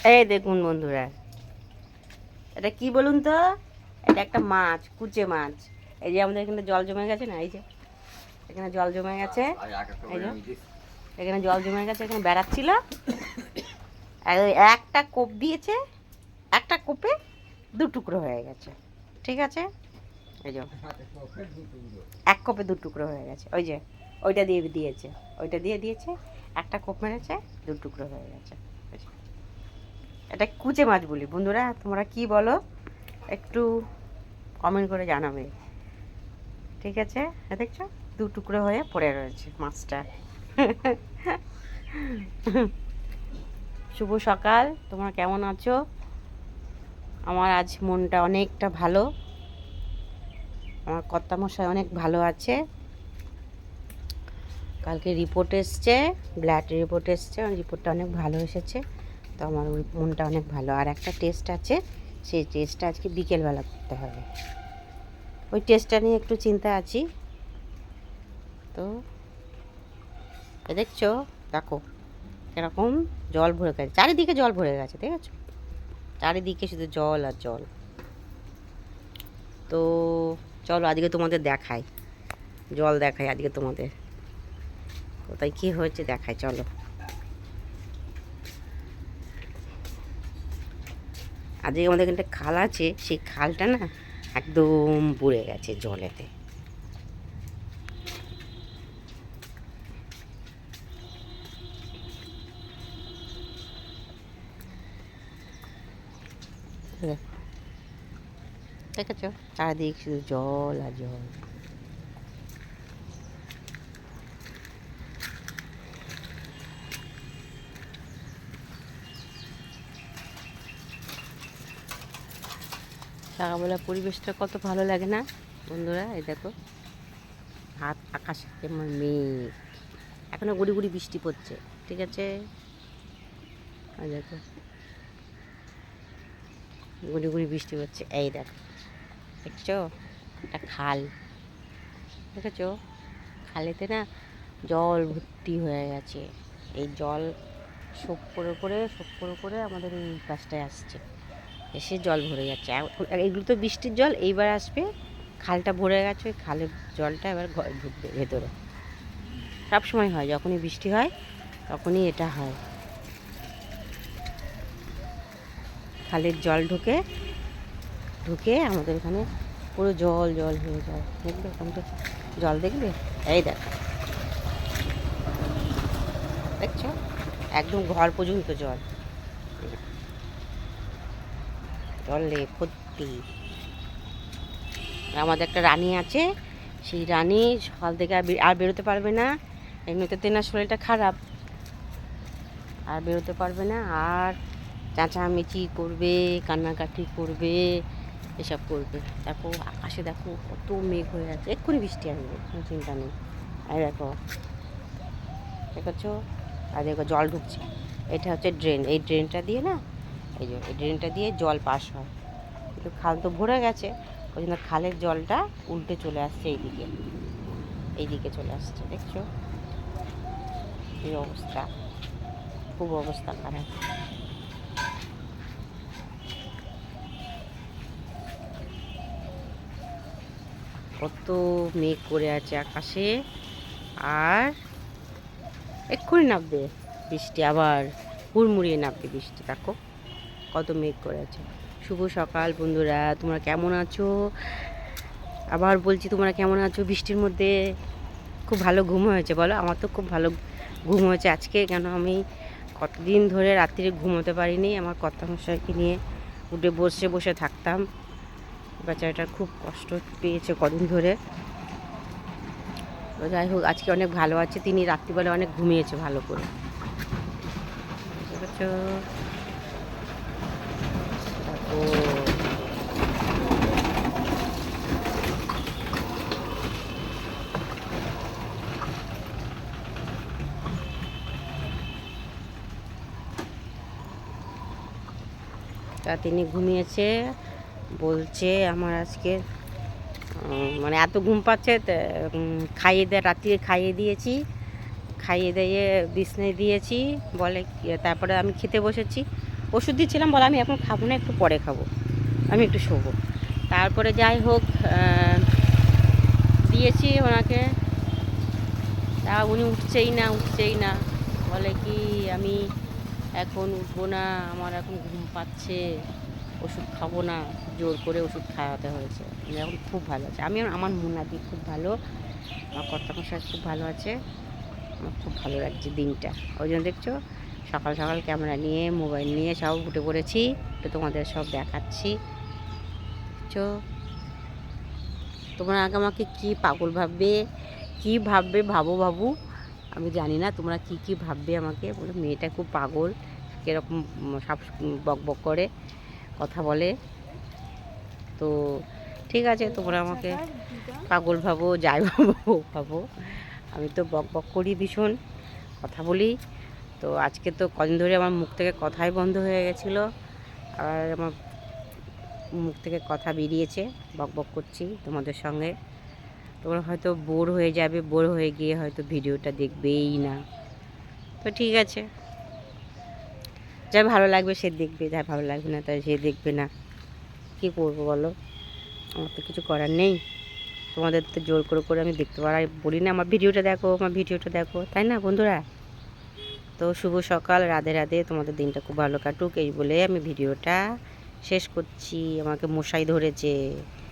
এই দেখুন বন্ধুরা, এটা কি বলুন তো? এটা একটা মাছ, কুচে মাছ। এই যে আমাদের এখানে জল জমে গেছে না, এই যে এখানে জল জমে গেছে, এই যে এখানে জল জমে গেছে, এখানে বেড়াচ্ছিল। একটা কোপ দিয়েছে, একটা কোপে দু টুকরো হয়ে গেছে। ঠিক আছে, এই যে এক কোপে দু টুকরো হয়ে গেছে। ওই যে ওইটা দিয়ে দিয়েছে, ওইটা দিয়ে দিয়েছে, একটা কোপ মেরেছে, দু টুকরো হয়ে গেছে। এটা কুচে মাছ বলি। বন্ধুরা তোমরা কি বলো একটু কমেন্ট করে জানাবে। ঠিক আছে, দেখছো দু টুকরো হয়ে পড়ে রয়েছে মাছটা। শুভ সকাল, তোমরা কেমন আছো? আমার আজ মনটা অনেকটা ভালো, আমার কর্তামশাই অনেক ভালো আছে। কালকে রিপোর্ট এসছে, ব্লাড রিপোর্ট এসছে, রিপোর্টটা অনেক ভালো এসেছে, তো আমার মনটা অনেক ভালো। আর একটা টেস্ট আছে, সেই টেস্টটা আজকে বিকেলবেলা করতে হবে। ওই টেস্টটা নিয়ে একটু চিন্তা আছি। তো দেখছো, দেখো এরকম জল ভরে গেছে, চারিদিকে জল ভরে গেছে, ঠিক আছে, চারিদিকে শুধু জল আর জল। তো চলো আজকে তোমাদের দেখাই, জল দেখাই আজকে তোমাদের, কোথায় কী হয়েছে দেখাই। চলো, আজকে আমাদের এখানটা খাল আছে, সেই খালটা না একদম বুড়ে গেছে জলেতে। দেখেছো, চারিদিকে শুধু জল আর জল। সকালবেলা পরিবেশটা কত ভালো লাগে না বন্ধুরা? এই দেখো, হাত আকাশে কেমন মেঘ, এখনো গুড়ি গুড়ি বৃষ্টি পড়ছে। ঠিক আছে, এই দেখো গুড়ি গুড়ি বৃষ্টি পড়ছে। এই দেখো, দেখছো একটা খাল, দেখেছো খালেতে না জল ভর্তি হয়ে গেছে। এই জল শোক করে করে আমাদের এই গাছটায় আসছে, এসে জল ভরে যাচ্ছে। এগুলো তো বৃষ্টির জল, এইবার আসবে, খালটা ভরে গেছে, ওই খালের জলটা এবার ঘরে ঢুকবে ভেতরে। সব সময় হয়, যখনই বৃষ্টি হয় তখনই এটা হয়, খালের জল ঢুকে ঢুকে আমাদের এখানে পুরো জল জল হয়ে যায়। দেখবে ওখানে তো জল, দেখবে এই দেখো, দেখছো একদম ঘর পর্যন্ত জল, জলে ভর্তি। আমাদের একটা রানী আছে, সেই রানী সকাল থেকে আর বেরোতে পারবে না, এমনিতে তেনার শরীরটা খারাপ, আর বেরোতে পারবে না, আর চেঁচামেচি করবে, কান্নাকাটি করবে, এসব করবে। দেখো আকাশে দেখো কত মেঘ হয়ে আছে, এক্ষুনি বৃষ্টি আসবে, কোনো চিন্তা নেই। আর দেখো, দেখছো, আর দেখো জল ঢুকছে, এটা হচ্ছে ড্রেন, এই ড্রেনটা দিয়ে না, এই যে এই ড্রেনটা দিয়ে জল পাস হয়, কিন্তু খাল তো ভরে গেছে, ওই জন্য খালের জলটা উল্টে চলে আসছে এইদিকে, এইদিকে চলে আসছে। দেখছো এই অবস্থা, খুব অবস্থা খারাপ। কত মেঘ করে আছে আকাশে, আর এক্ষুনি নামবে বৃষ্টি, আবার হুড়মুড়িয়ে নামবে বৃষ্টি। দেখো কত মেঘ করে আছে। শুভ সকাল বন্ধুরা, তোমরা কেমন আছো? আবার বলছি, তোমরা কেমন আছো? বৃষ্টির মধ্যে খুব ভালো ঘুম হয়েছে বলো? আমার তো খুব ভালো ঘুম হয়েছে আজকে, কেন আমি কতদিন ধরে রাত্রিরে ঘুমোতে পারিনি, আমার কর্তামশাইকে নিয়ে উঠে বসে বসে থাকতাম, বেচারাটা খুব কষ্ট পেয়েছে কদিন ধরে। তো যাই হোক আজকে অনেক ভালো আছে, তিনি রাত্রিবেলা অনেক ঘুমিয়েছে ভালো করে, বুঝতে পারছো? তা তিনি ঘুমিয়েছে, বলছে আমার আজকে মানে এত ঘুম পাচ্ছে, খাইয়ে দেয়, রাত্রিরে খাইয়ে দিয়েছি, খাইয়ে দিয়ে বিছনায় দিয়েছি বলে, তারপরে আমি খেতে বসেছি, ওষুধ দিচ্ছিলাম, বলে আমি এখন খাবো না, একটু পরে খাবো, আমি একটু শোবো। তারপরে যাই হোক দিয়েছি ওনাকে, তা উনি উঠছেই না, বলে কি আমি এখন উঠবো না, আমার এখন ঘুম পাচ্ছে, ওষুধ খাবো না, জোর করে ওষুধ খাওয়াতে হয়েছে। উনি এখন খুব ভালো আছে, আমি আমার মুন্নাদি খুব ভালো, আমার কর্তামশাই খুব ভালো আছে, আমার খুব ভালো লাগছে দিনটা। ওই জন্য দেখছো সকাল সকাল ক্যামেরা নিয়ে মোবাইল নিয়ে সব উঠে পড়েছি, তো তোমাদের সব দেখাচ্ছি। দেখছো তোমরা আগে আমাকে কী পাগল ভাববে, কী ভাববে ভাবো বাবু, আমি জানি না তোমরা কি কি ভাববে আমাকে, বলে মেয়েটা খুব পাগল, কীরকম সব বক বক করে কথা বলে। তো ঠিক আছে, তোমরা আমাকে পাগল ভাবো, যাই ভাবো ভাবো, আমি তো বক বক করি, ভীষণ কথা বলি। তো আজকে তো কদিন ধরে আমার মুখ থেকে কথাই বন্ধ হয়ে গেছিলো, আর আমার মুখ থেকে কথা বেরিয়েছে, বক বক করছি তোমাদের সঙ্গে। তোমরা হয়তো বোর হয়ে যাবে, বোর হয়ে গিয়ে হয়তো ভিডিওটা দেখবেই না। তো ঠিক আছে, যা ভালো লাগবে সে দেখবে, যা ভালো লাগবে না তাই সে দেখবে না, কী করবো বলো, আমার তো কিছু করার নেই। তোমাদের তো জোর করে আমি দেখতে পারি, বলি না আমার ভিডিওটা দেখো, আমার ভিডিওটা দেখো, তাই না বন্ধুরা? তো শুভ সকাল, রাধে রাধে, তোমাদের দিনটা খুব ভালো কাটুক এই বলে আমি ভিডিওটা শেষ করছি। আমাকে মশাই ধরেছে।